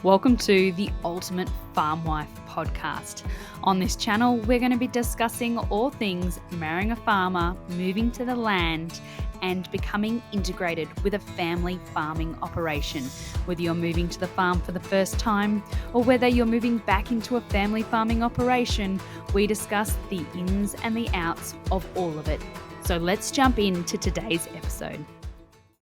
Welcome to the Ultimate Farm Wife podcast. On this channel, we're going to be discussing all things marrying a farmer, moving to the land, and becoming integrated with a family farming operation. Whether you're moving to the farm for the first time or whether you're moving back into a family farming operation, we discuss the ins and the outs of all of it. So let's jump into today's episode.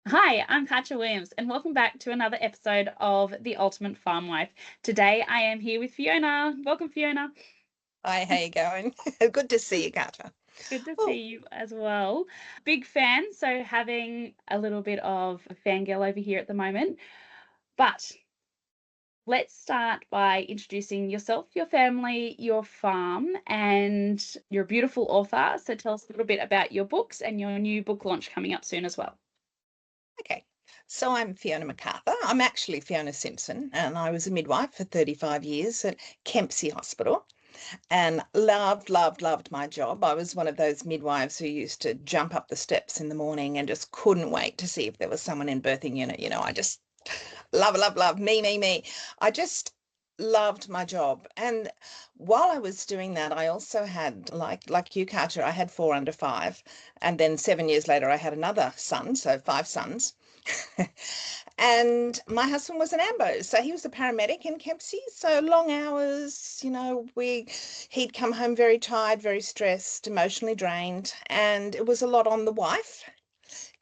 Hi, I'm Katja and welcome back to another episode of The Ultimate Farm Wife. Today I am here with Fiona. Welcome, Fiona. Hi, how you going? Good to see you, Katja. Good to see you as well. Big fan, so having a little bit of a fangirl over here at the moment. But let's start by introducing yourself, your family, your farm, and you're a beautiful author. So tell us a little bit about your books and your new book launch coming up soon as well. Okay, so I'm Fiona McArthur. I'm actually Fiona Simpson, and I was a midwife for 35 years at Kempsey Hospital and loved my job. I was one of those midwives who used to jump up the steps in the morning and just couldn't wait to see if there was someone in birthing unit. You know, I just love, me. I just loved my job. And while I was doing that, I also had, like you, Katja, I had 4 under 5. And then 7 years later, I had another son, so 5 sons. And my husband was an ambo, so he was a paramedic in Kempsey. So long hours, you know, he'd come home very tired, very stressed, emotionally drained. And it was a lot on the wife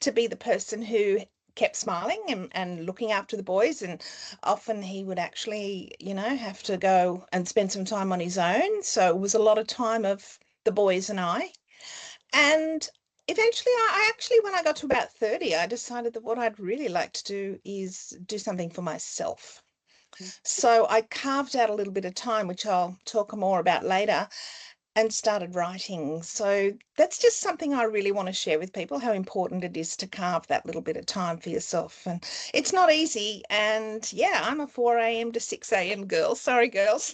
to be the person who kept smiling and looking after the boys, and often he would actually, you know, have to go and spend some time on his own. So it was a lot of time of the boys and I. And eventually I actually, when I got to about 30, I decided that what I'd really like to do is do something for myself. So I carved out a little bit of time, which I'll talk more about later, and started writing. So that's just something I really want to share with people, how important it is to carve that little bit of time for yourself. And it's not easy. And yeah, I'm a 4 a.m. to 6 a.m. girl. Sorry, girls.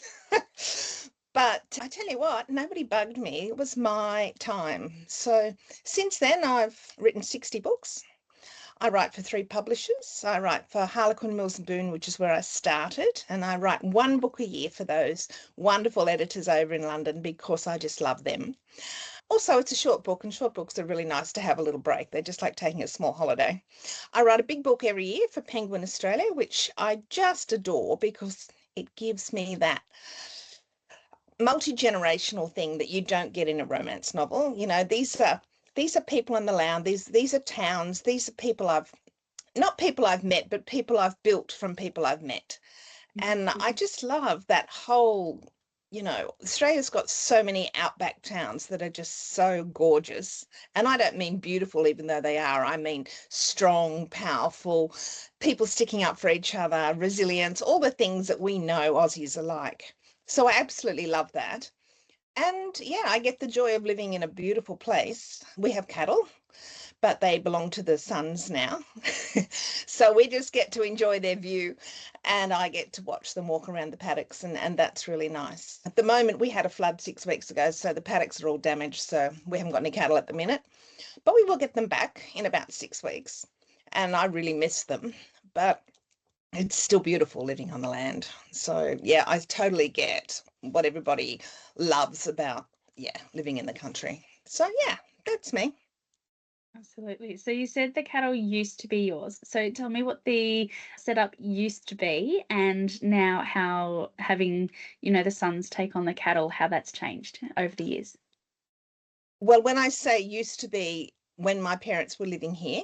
But I tell you what, nobody bugged me. It was my time. So since then, I've written 60 books. I write for 3 publishers. I write for Harlequin, Mills and Boon, which is where I started. And I write 1 book a year for those wonderful editors over in London because I just love them. Also, it's a short book, and short books are really nice to have a little break. They're just like taking a small holiday. I write a big book every year for Penguin Australia, which I just adore because it gives me that multi-generational thing that you don't get in a romance novel. You know, these are people in the land, these are towns, these are people not people I've met, but people I've built from people I've met. And I just love that whole, you know, Australia's got so many outback towns that are just so gorgeous. And I don't mean beautiful, even though they are. I mean strong, powerful, people sticking up for each other, resilience, all the things that we know Aussies are like. So I absolutely love that. And yeah, I get the joy of living in a beautiful place. We have cattle, but they belong to the sons now. So we just get to enjoy their view, and I get to watch them walk around the paddocks, and that's really nice. At the moment, we had a flood 6 weeks ago, so the paddocks are all damaged, so we haven't got any cattle at the minute. But we will get them back in about 6 weeks, and I really miss them. But it's still beautiful living on the land. So yeah, I totally get what everybody loves about, living in the country. So yeah, that's me. Absolutely. So you said the cattle used to be yours. So tell me what the setup used to be and now how having, the sons take on the cattle, how that's changed over the years. Well, when I say used to be, when my parents were living here,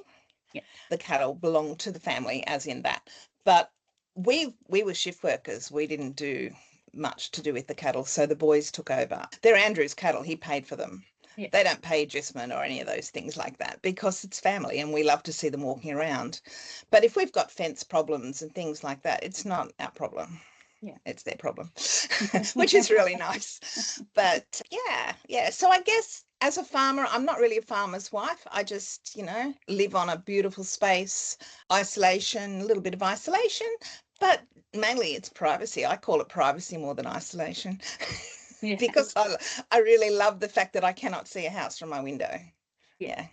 the cattle belonged to the family, as in that. But we were shift workers. We didn't do much to do with the cattle, so the boys took over. They're Andrew's cattle. He paid for them. Yeah. They don't pay adjustment or any of those things like that because it's family and we love to see them walking around. But if we've got fence problems and things like that, it's not our problem. Yeah, it's their problem, which is really nice. But yeah. So I guess as a farmer, I'm not really a farmer's wife. I just, live on a beautiful space, isolation, a little bit of isolation, but mainly it's privacy. I call it privacy more than isolation. Yeah. Because I really love the fact that I cannot see a house from my window. Yeah.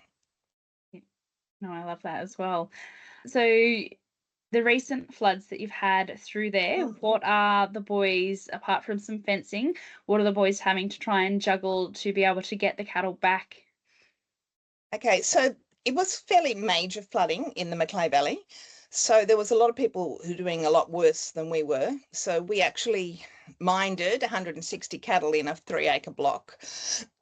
No, I love that as well. So the recent floods that you've had through there, what are the boys, apart from some fencing, what are the boys having to try and juggle to be able to get the cattle back? Okay, so it was fairly major flooding in the Macleay Valley. So there was a lot of people who were doing a lot worse than we were. So we actually minded 160 cattle in a 3-acre block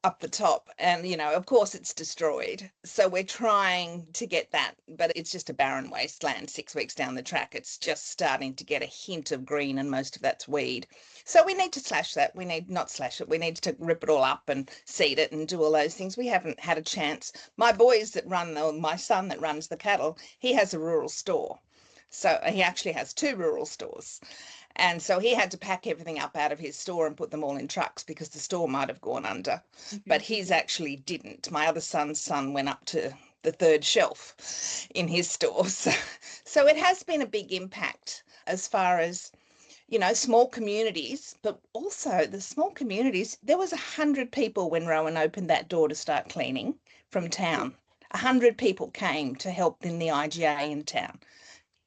up the top. And, of course it's destroyed. So we're trying to get that, but it's just a barren wasteland 6 weeks down the track. It's just starting to get a hint of green and most of that's weed. So we need to slash that. We need not slash it. We need to rip it all up and seed it and do all those things. We haven't had a chance. My son that runs the cattle, he has a rural store. So he actually has 2 rural stores. And so he had to pack everything up out of his store and put them all in trucks because the store might have gone under. But his actually didn't. My other son's son went up to the 3rd shelf in his store. So it has been a big impact as far as, small communities, but also the small communities. There was 100 people when Rowan opened that door to start cleaning from town. 100 people came to help in the IGA in town,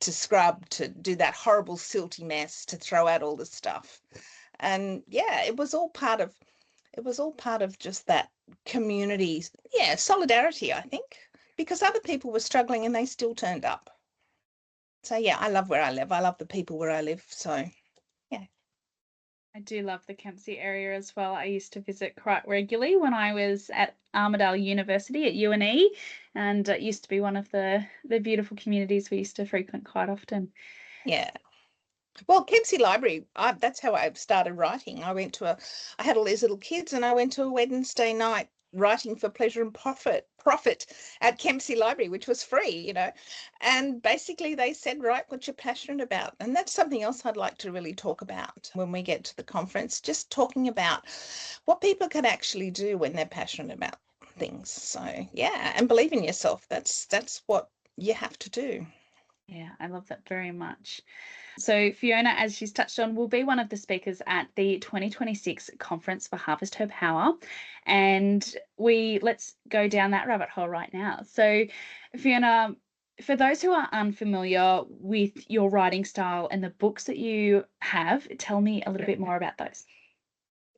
to scrub, to do that horrible silty mess, to throw out all the stuff. And yeah, it was all part of just that community, solidarity, I think, because other people were struggling and they still turned up. So yeah, I love where I live. I love the people where I live. So yeah. I do love the Kempsey area as well. I used to visit quite regularly when I was at Armidale University at UNE, and it used to be one of the beautiful communities we used to frequent quite often. Yeah. Well, Kempsey Library, that's how I started writing. I had all these little kids and I went to a Wednesday night writing for pleasure and profit at Kempsey Library, which was free, and basically they said, write what you're passionate about. And that's something else I'd like to really talk about when we get to the conference, just talking about what people can actually do when they're passionate about things. So yeah, and believe in yourself. That's what you have to do. Yeah, I love that very much. So Fiona, as she's touched on, will be one of the speakers at the 2026 Conference for Harvest Her Power. And let's go down that rabbit hole right now. So Fiona, for those who are unfamiliar with your writing style and the books that you have, tell me a little bit more about those.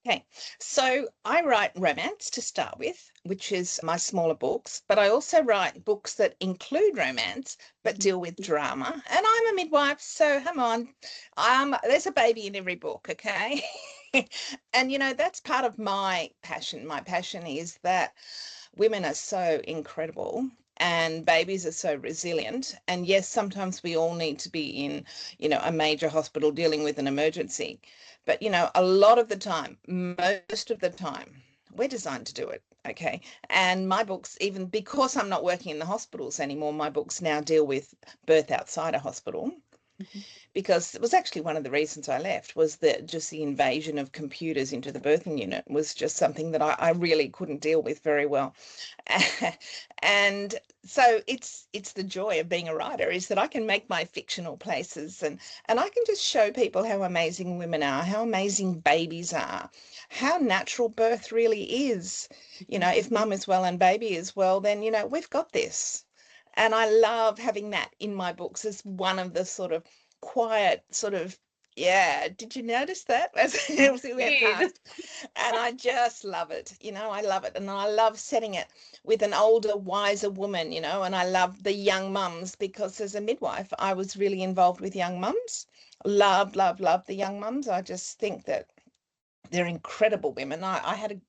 Okay, so I write romance to start with, which is my smaller books, but I also write books that include romance but deal with drama. And I'm a midwife, so come on, there's a baby in every book, okay? And that's part of my passion. My passion is that women are so incredible and babies are so resilient. And yes, sometimes we all need to be in, a major hospital dealing with an emergency. But, a lot of the time, most of the time, we're designed to do it. Okay. And my books, even because I'm not working in the hospitals anymore, my books now deal with birth outside a hospital. Because it was actually one of the reasons I left, was that just the invasion of computers into the birthing unit was just something that I really couldn't deal with very well. And so it's the joy of being a writer, is that I can make my fictional places and I can just show people how amazing women are, how amazing babies are, how natural birth really is. If mum is well and baby is well, then, we've got this. And I love having that in my books as one of the sort of quiet did you notice that as we went past? And I just love it. I love it. And I love setting it with an older, wiser woman, and I love the young mums, because as a midwife, I was really involved with young mums. Love the young mums. I just think that they're incredible women.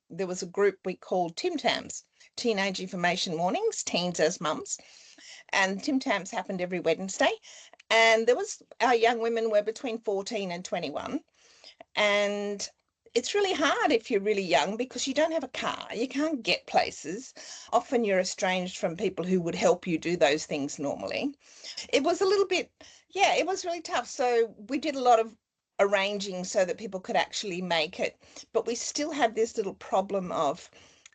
There was a group we called Tim Tams, Teenage Information Mornings, teens as mums. And Tim Tams happened every Wednesday. And our young women were between 14 and 21. And it's really hard if you're really young, because you don't have a car. You can't get places. Often you're estranged from people who would help you do those things normally. It was a little bit, it was really tough. So we did a lot of arranging so that people could actually make it. But we still had this little problem of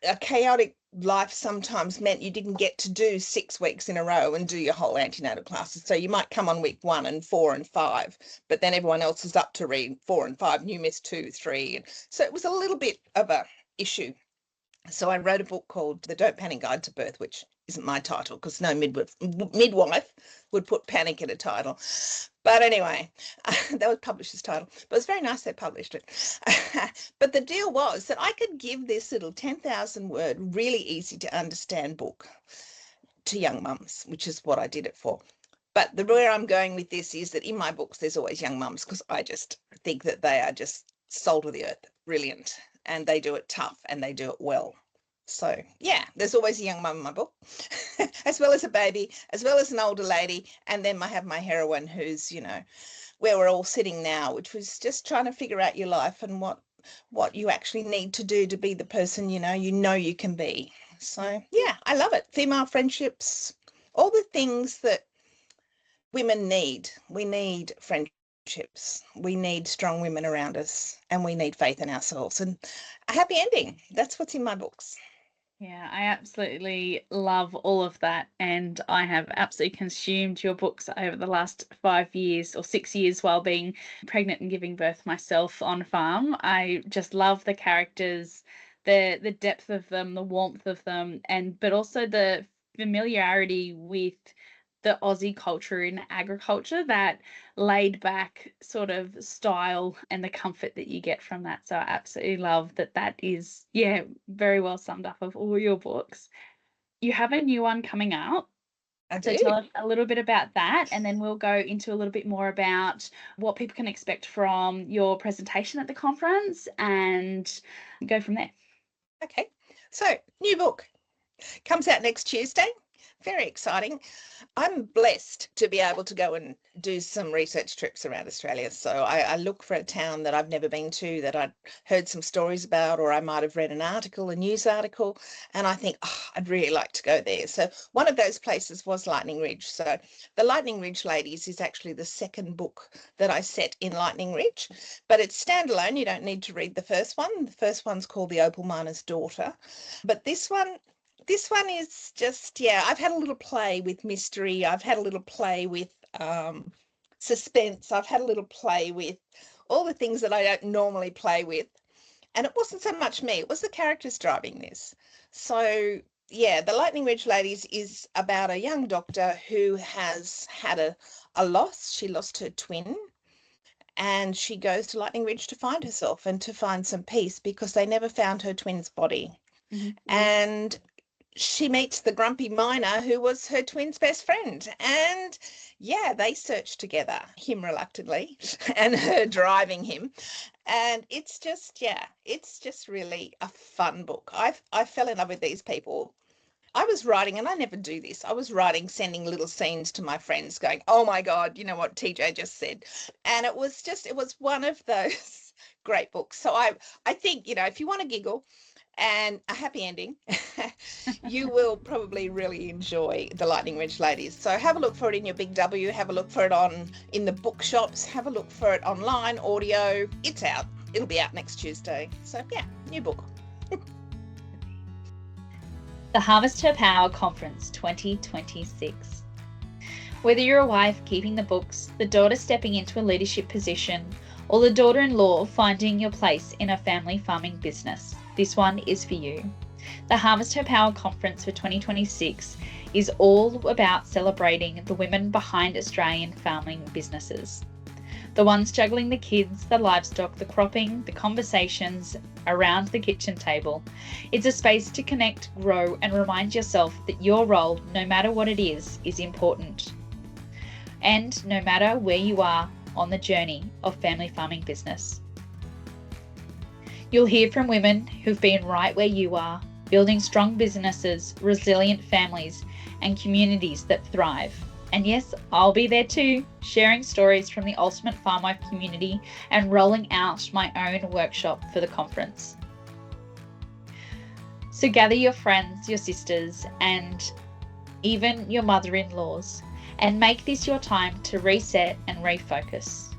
a chaotic life sometimes meant you didn't get to do 6 weeks in a row and do your whole antenatal classes. So you might come on week 1 and 4 and 5, but then everyone else is up to read 4 and 5 and you missed 2, 3. And so it was a little bit of a issue. So I wrote a book called The Don't Panic Guide to Birth, which isn't my title, because no midwife would put panic in a title. But anyway, that was publisher's title. But it was very nice they published it. But the deal was that I could give this little 10,000 word, really easy to understand book to young mums, which is what I did it for. But where I'm going with this is that in my books, there's always young mums, because I just think that they are just salt of the earth, brilliant, and they do it tough and they do it well. So yeah, there's always a young mum in my book, as well as a baby, as well as an older lady. And then I have my heroine, who's, where we're all sitting now, which was just trying to figure out your life and what you actually need to do to be the person you know you can be. So yeah, I love it. Female friendships, all the things that women need. We need friendships. We need strong women around us, and we need faith in ourselves and a happy ending. That's what's in my books. Yeah, I absolutely love all of that. And I have absolutely consumed your books over the last 5 years or 6 years while being pregnant and giving birth myself on farm. I just love the characters, the depth of them, the warmth of them, but also the familiarity with the Aussie culture in agriculture, that laid back sort of style and the comfort that you get from that. So I absolutely love that is, very well summed up of all your books. You have a new one coming out. So tell us a little bit about that, and then we'll go into a little bit more about what people can expect from your presentation at the conference and go from there. Okay, so new book comes out next Tuesday. Very exciting. I'm blessed to be able to go and do some research trips around Australia. So I look for a town that I've never been to, that I'd heard some stories about, or I might have read an article, a news article, and I think, I'd really like to go there. So one of those places was Lightning Ridge. So the Lightning Ridge Ladies is actually the second book that I set in Lightning Ridge, but it's standalone. You don't need to read the first one. The first one's called The Opal Miner's Daughter. But this one is just, I've had a little play with mystery. I've had a little play with suspense. I've had a little play with all the things that I don't normally play with. And it wasn't so much me, it was the characters driving this. So, the Lightning Ridge Ladies is about a young doctor who has had a loss. She lost her twin. And she goes to Lightning Ridge to find herself and to find some peace, because they never found her twin's body. Mm-hmm. And she meets the grumpy miner who was her twin's best friend. And they search together, him reluctantly and her driving him. And it's just really a fun book. I fell in love with these people. I was writing, and I never do this, I was writing, sending little scenes to my friends going, oh my God, you know what TJ just said. And it was one of those great books. So I think, if you want to giggle and a happy ending, you will probably really enjoy the Lightning Ridge Ladies. So have a look for it in your Big W, have a look for it in the bookshops, have a look for it online, audio. It's out. It'll be out next Tuesday. So new book. The Harvest Her Power Conference 2026. Whether you're a wife keeping the books, the daughter stepping into a leadership position, or the daughter-in-law finding your place in a family farming business, this one is for you. The Harvest Her Power Conference for 2026 is all about celebrating the women behind Australian farming businesses. The ones juggling the kids, the livestock, the cropping, the conversations around the kitchen table. It's a space to connect, grow, and remind yourself that your role, no matter what it is important. And no matter where you are on the journey of family farming business. You'll hear from women who've been right where you are, building strong businesses, resilient families, and communities that thrive. And yes, I'll be there too, sharing stories from the Ultimate Farm Wife community and rolling out my own workshop for the conference. So gather your friends, your sisters, and even your mother-in-laws, and make this your time to reset and refocus.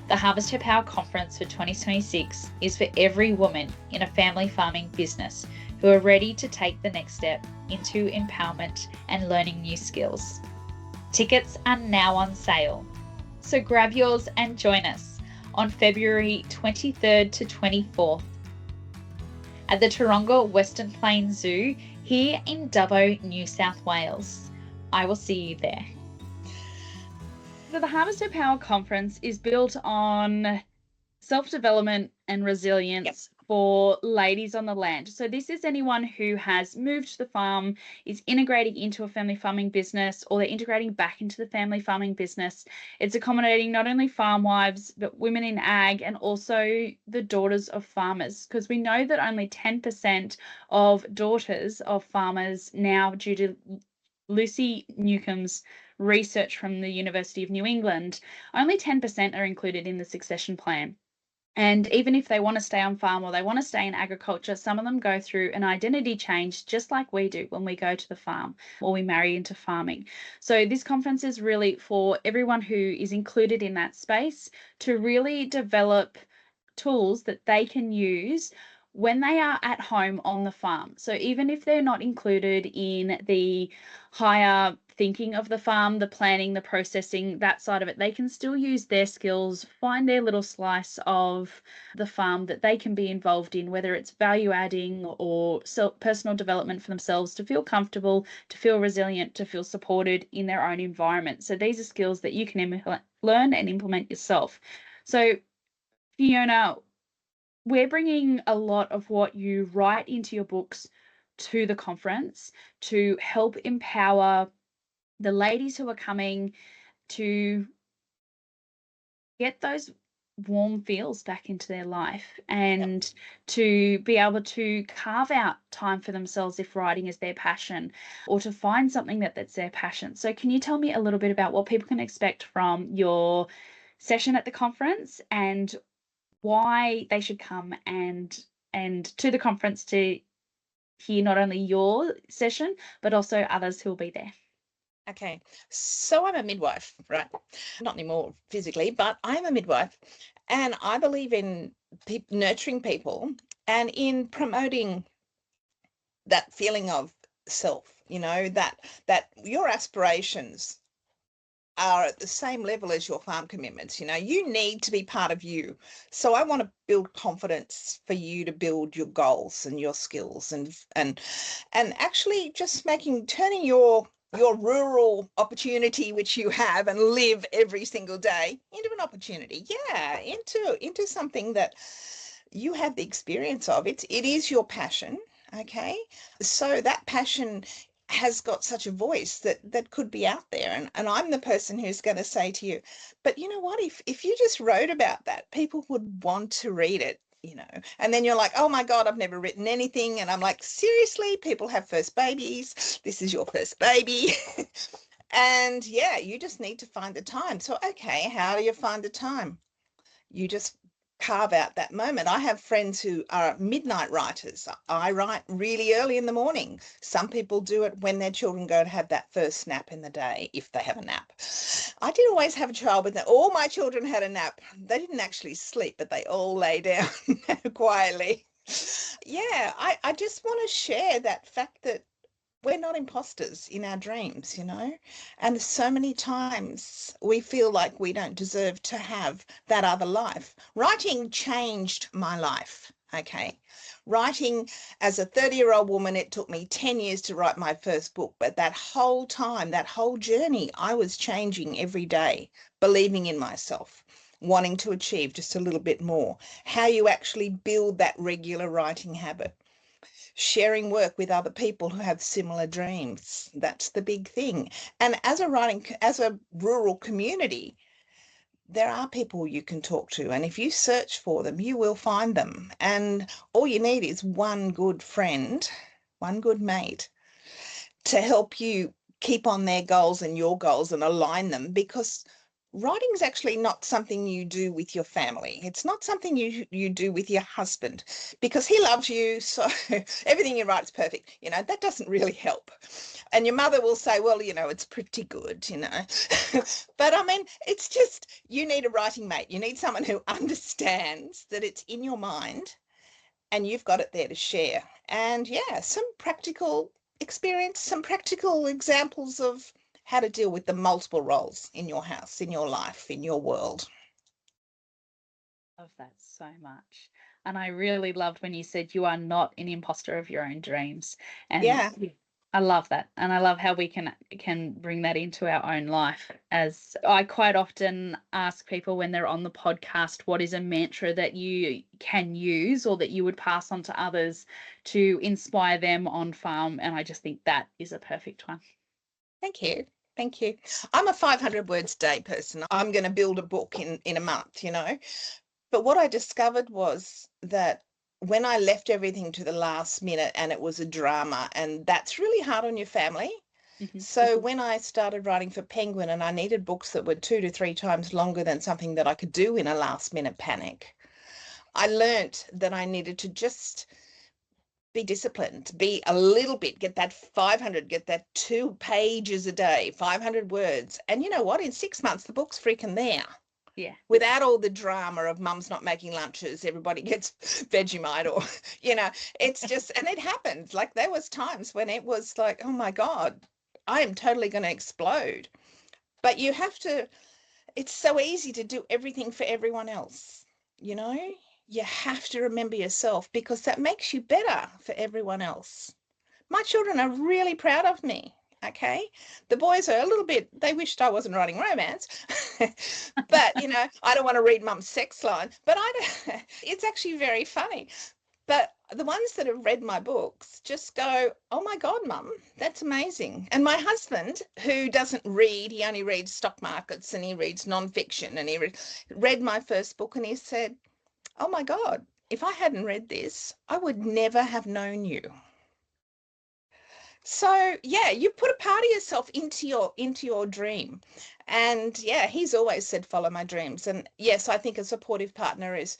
The Harvest Her Power Conference for 2026 is for every woman in a family farming business who are ready to take the next step into empowerment and learning new skills. Tickets are now on sale, so grab yours and join us on February 23rd to 24th at the Taronga Western Plains Zoo here in Dubbo, New South Wales. I will see you there. So the Harvest Her Power conference is built on self-development and resilience for ladies on the land. So this is anyone who has moved to the farm, is integrating into a family farming business, or they're integrating back into the family farming business. It's accommodating not only farm wives, but women in ag and also the daughters of farmers, because we know that only 10% of daughters of farmers now, due to Lucy Newcomb's research from the University of New England, only 10% are included in the succession plan. And even if they want to stay on farm or they want to stay in agriculture, some of them go through an identity change just like we do when we go to the farm or we marry into farming. So this conference is really for everyone who is included in that space to really develop tools that they can use when they are at home on the farm. So even if they're not included in the higher thinking of the farm, the planning, the processing, that side of it, they can still use their skills, find their little slice of the farm that they can be involved in, whether it's value adding or personal development for themselves to feel comfortable, to feel resilient, to feel supported in their own environment. So these are skills that you can learn and implement yourself. So Fiona, we're bringing a lot of what you write into your books to the conference to help empower the ladies who are coming to get those warm feels back into their life and to be able to carve out time for themselves if writing is their passion, or to find something that's their passion. So can you tell me a little bit about what people can expect from your session at the conference and why they should come and to the conference to hear not only your session, but also others who will be there? Okay, so I'm a midwife, right? Not anymore physically, but I'm a midwife, and I believe in nurturing people and in promoting that feeling of self, that your aspirations are at the same level as your farm commitments. You need to be part of you. So I want to build confidence for you to build your goals and your skills and actually just turning your rural opportunity, which you have and live every single day, into an opportunity. Yeah, into something that you have the experience of. It is your passion. Okay, so that passion has got such a voice that could be out there, and I'm the person who's going to say to you, but you know what, if you just wrote about that, people would want to read it. And then you're like, oh my God, I've never written anything. And I'm like, seriously, people have first babies, this is your first baby. And yeah, you just need to find the time. So okay, how do you find the time? You just carve out that moment. I have friends who are midnight writers. I write really early in the morning. Some people do it when their children go to have that first nap in the day, if they have a nap. I did always have a child with all my children had a nap. They didn't actually sleep, but they all lay down quietly. Yeah, I just want to share that fact that we're not imposters in our dreams, and so many times we feel like we don't deserve to have that other life. Writing changed my life. Okay, writing as a 30-year-old woman, it took me 10 years to write my first book, but that whole time, that whole journey, I was changing every day, believing in myself, wanting to achieve just a little bit more. How you actually build that regular writing habit. Sharing work with other people who have similar dreams. That's the big thing. And as a rural community, there are people you can talk to. And if you search for them, you will find them. And all you need is one good friend, one good mate to help you keep on their goals and your goals and align them, because writing is actually not something you do with your family. It's not something you do with your husband because he loves you, so everything you write is perfect. That doesn't really help. And your mother will say, well, it's pretty good. But I mean, it's just, you need a writing mate. You need someone who understands that it's in your mind and you've got it there to share. And yeah, some practical experience, some practical examples of how to deal with the multiple roles in your house, in your life, in your world. Love that so much. And I really loved when you said you are not an imposter of your own dreams. And Yeah. I love that. And I love how we can bring that into our own life. As I quite often ask people when they're on the podcast, what is a mantra that you can use or that you would pass on to others to inspire them on farm? And I just think that is a perfect one. Thank you. Thank you. I'm a 500 words a day person. I'm going to build a book in a month, you know. But what I discovered was that when I left everything to the last minute and it was a drama, and that's really hard on your family. Mhm. So when I started writing for Penguin and I needed books that were 2 to 3 times longer than something that I could do in a last minute panic, I learnt that I needed to just be disciplined, be a little bit, get that 500, get that 2 pages a day, 500 words. And you know what? In 6 months, the book's freaking there. Yeah. Without all the drama of mum's not making lunches, everybody gets Vegemite, or, you know, it's just, and it happened. Like there was times when it was like, oh my God, I am totally going to explode. But you have to, it's so easy to do everything for everyone else, you know? You have to remember yourself because that makes you better for everyone else. My children are really proud of me. Okay. The boys are a little bit, they wished I wasn't writing romance. But, you know, I don't want to read mum's sex line, but I don't, it's actually very funny. But the ones that have read my books just go, oh my God, mum, that's amazing. And my husband, who doesn't read, he only reads stock markets and he reads nonfiction, and he read my first book and he said, oh my God, if I hadn't read this, I would never have known you. So yeah, you put a part of yourself into your dream. And yeah, he's always said follow my dreams. And yes, I think a supportive partner is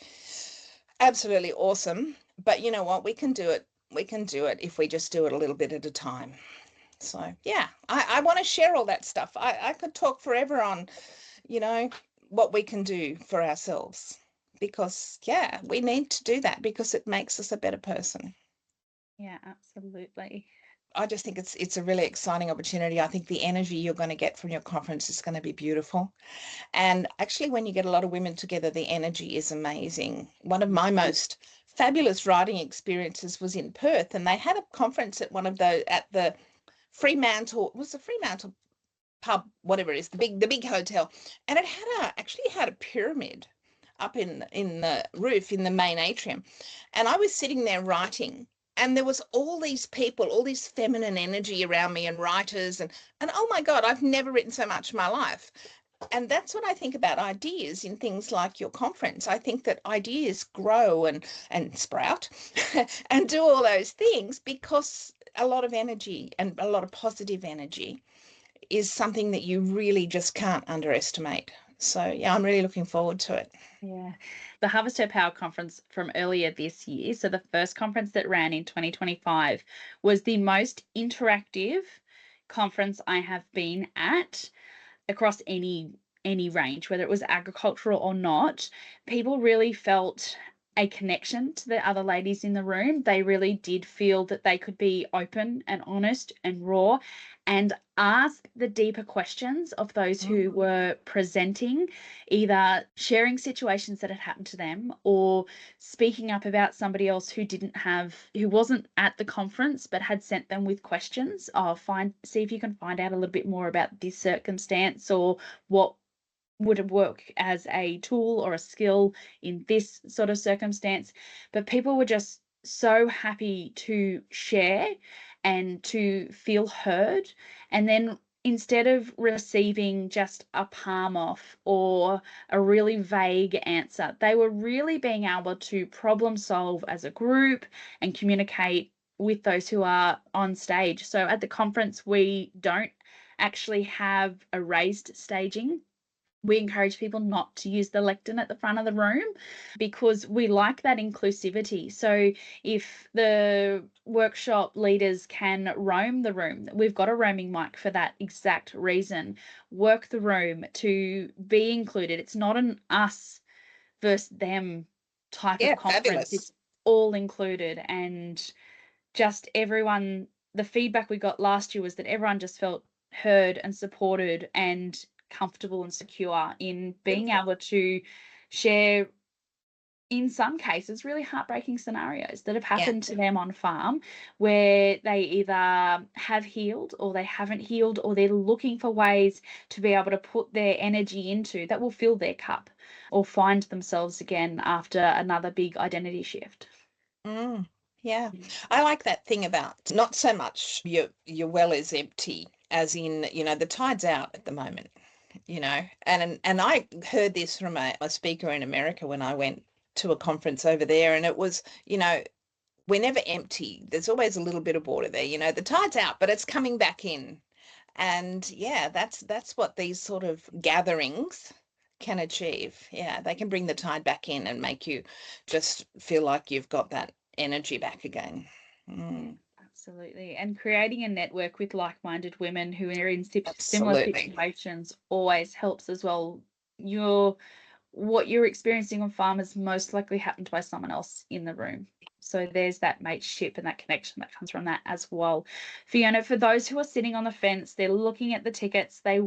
absolutely awesome. But you know what? We can do it. We can do it if we just do it a little bit at a time. So yeah, I want to share all that stuff. I could talk forever on, you know, what we can do for ourselves. Because yeah, we need to do that because it makes us a better person. Yeah, absolutely. I just think it's a really exciting opportunity. I think the energy you're going to get from your conference is going to be beautiful. And actually, when you get a lot of women together, the energy is amazing. One of my most fabulous writing experiences was in Perth, and they had a conference at the Fremantle. It was the Fremantle pub, whatever it is, the big hotel, and it actually had a pyramid up in the roof in the main atrium, and I was sitting there writing, and there was all these people, all this feminine energy around me, and writers, and oh my God, I've never written so much in my life. And that's what I think about ideas in things like your conference. I think that ideas grow and sprout and do all those things because a lot of energy and a lot of positive energy is something that you really just can't underestimate. So yeah, I'm really looking forward to it. Yeah. The Harvest Her Power conference from earlier this year, so the first conference that ran in 2025, was the most interactive conference I have been at across any range, whether it was agricultural or not. People really felt a connection to the other ladies in the room. They really did feel that they could be open and honest and raw and ask the deeper questions of those who were presenting, either sharing situations that had happened to them or speaking up about somebody else who wasn't at the conference but had sent them with questions. See if you can find out a little bit more about this circumstance, or what would work as a tool or a skill in this sort of circumstance. But people were just so happy to share and to feel heard. And then instead of receiving just a palm off or a really vague answer, they were really being able to problem solve as a group and communicate with those who are on stage. So at the conference, we don't actually have a raised staging. We encourage people not to use the lectern at the front of the room because we like that inclusivity. So if the workshop leaders can roam the room, we've got a roaming mic for that exact reason. Work the room to be included. It's not an us versus them type of Yeah, conference. fabulous. It's all included, and just everyone, the feedback we got last year was that everyone just felt heard and supported and comfortable and secure in being Beautiful. able to share in some cases, really heartbreaking scenarios that have Yeah. happened to them on farm, where they either have healed or they haven't healed, or they're looking for ways to be able to put their energy into that will fill their cup or find themselves again after another big identity shift. Yeah, I like that thing about not so much your well is empty, as in, the tide's out at the moment, and I heard this from a speaker in America when I went to a conference over there, and it was, we're never empty. There's always a little bit of water there. The tide's out, but it's coming back in. And yeah, that's what these sort of gatherings can achieve. Yeah, they can bring the tide back in and make you just feel like you've got that energy back again. Absolutely. And creating a network with like-minded women who are in similar Absolutely. situations always helps as well. What you're experiencing on farm has most likely happened by someone else in the room. So there's that mateship and that connection that comes from that as well. Fiona, for those who are sitting on the fence, they're looking at the tickets, they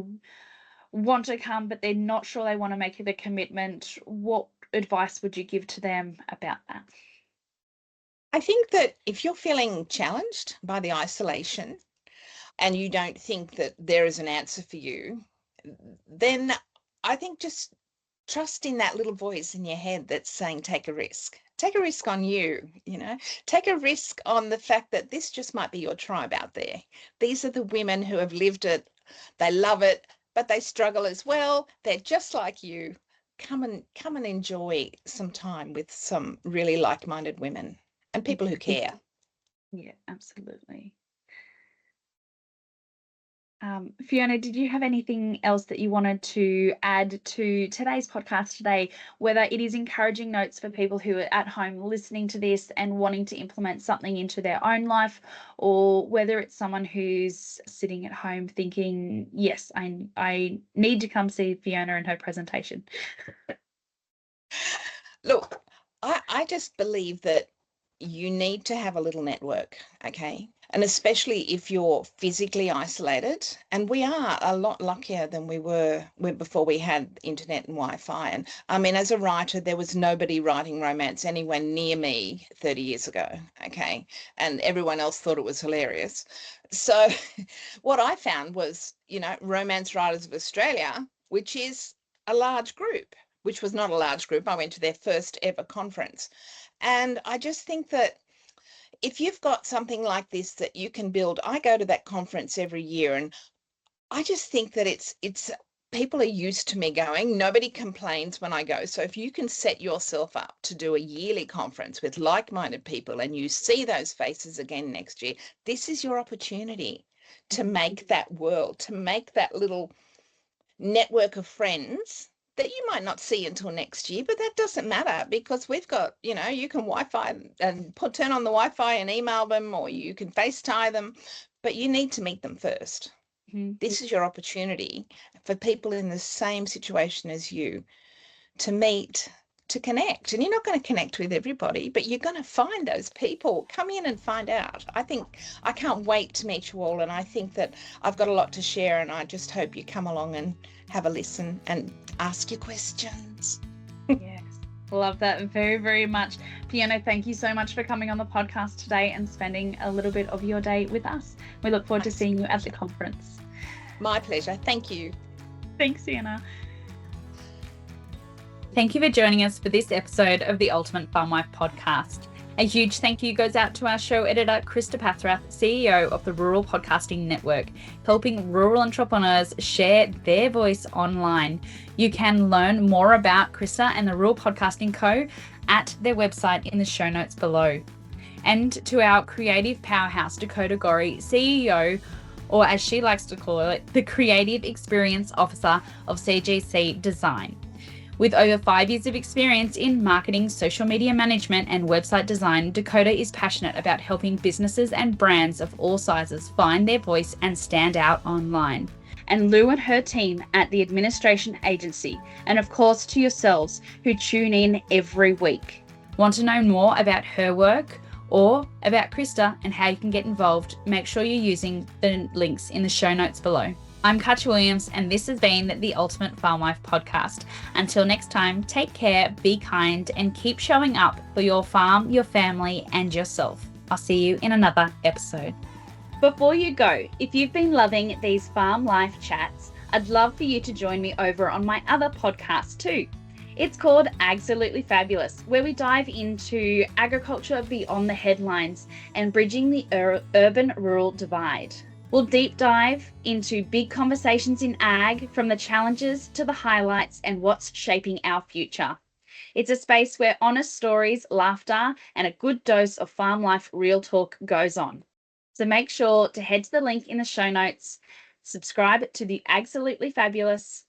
want to come, but they're not sure they want to make the commitment, what advice would you give to them about that? I think that if you're feeling challenged by the isolation and you don't think that there is an answer for you, then I think just trust in that little voice in your head that's saying, take a risk. Take a risk on you, take a risk on the fact that this just might be your tribe out there. These are the women who have lived it. They love it, but they struggle as well. They're just like you. Come and enjoy some time with some really like-minded women and people who care. Yeah, absolutely. Fiona, did you have anything else that you wanted to add to today's podcast today, whether it is encouraging notes for people who are at home listening to this and wanting to implement something into their own life, or whether it's someone who's sitting at home thinking, yes, I need to come see Fiona and her presentation? Look, I just believe that you need to have a little network, okay? And especially if you're physically isolated, and we are a lot luckier than we were before we had internet and Wi-Fi. And I mean, as a writer, there was nobody writing romance anywhere near me 30 years ago, okay? And everyone else thought it was hilarious. So what I found was, Romance Writers of Australia, which is a large group, which was not a large group. I went to their first ever conference. And I just think that if you've got something like this that you can build, I go to that conference every year, and I just think that it's people are used to me going. Nobody complains when I go. So if you can set yourself up to do a yearly conference with like-minded people and you see those faces again next year, this is your opportunity to make that world, to make that little network of friends that you might not see until next year, but that doesn't matter because we've got, you can Wi-Fi and turn on the Wi-Fi and email them, or you can FaceTime them, but you need to meet them first. This is your opportunity for people in the same situation as you to meet, to connect. And you're not going to connect with everybody, but you're going to find those people. Come in and find out. I can't wait to meet you all. And I think that I've got a lot to share, and I just hope you come along and have a listen and ask your questions. Yes, love that very, very much. Fiona, thank you so much for coming on the podcast today and spending a little bit of your day with us. We look forward to seeing you at the conference. My pleasure. Thank you. Thanks, Fiona. Thank you for joining us for this episode of the Ultimate Farm Wife podcast. A huge thank you goes out to our show editor, Krista Pathrath, CEO of the Rural Podcasting Network, helping rural entrepreneurs share their voice online. You can learn more about Krista and the Rural Podcasting Co. at their website in the show notes below. And to our creative powerhouse, Dakota Gorey, CEO, or as she likes to call it, the Creative Experience Officer of CGC Design. With over 5 years of experience in marketing, social media management, and website design, Dakota is passionate about helping businesses and brands of all sizes find their voice and stand out online. And Lou and her team at the Administration Agency, and of course to yourselves who tune in every week. Want to know more about her work or about Krista and how you can get involved? Make sure you're using the links in the show notes below. I'm Katja Williams, and this has been the Ultimate Farm Wife podcast. Until next time, take care, be kind, and keep showing up for your farm, your family, and yourself. I'll see you in another episode. Before you go, if you've been loving these farm life chats, I'd love for you to join me over on my other podcast too. It's called Absolutely Fabulous, where we dive into agriculture beyond the headlines and bridging the urban-rural divide. We'll deep dive into big conversations in ag, from the challenges to the highlights and what's shaping our future. It's a space where honest stories, laughter, and a good dose of farm life real talk goes on. So make sure to head to the link in the show notes, subscribe to the Absolutely Fabulous,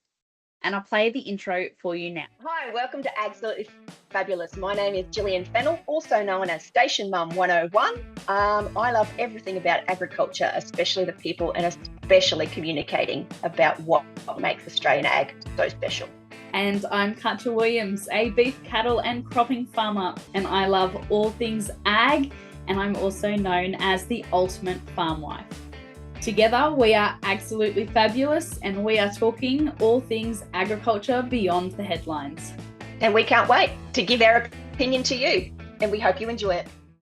and I'll play the intro for you now. Hi, welcome to Absolutely Fabulous. My name is Gillian Fennell, also known as Station Mum 101. I love everything about agriculture, especially the people, and especially communicating about what makes Australian ag so special. And I'm Katja Williams, a beef, cattle and cropping farmer, and I love all things ag, and I'm also known as the Ultimate Farm Wife. Together, we are absolutely fabulous, and we are talking all things agriculture beyond the headlines. And we can't wait to give our opinion to you, and we hope you enjoy it.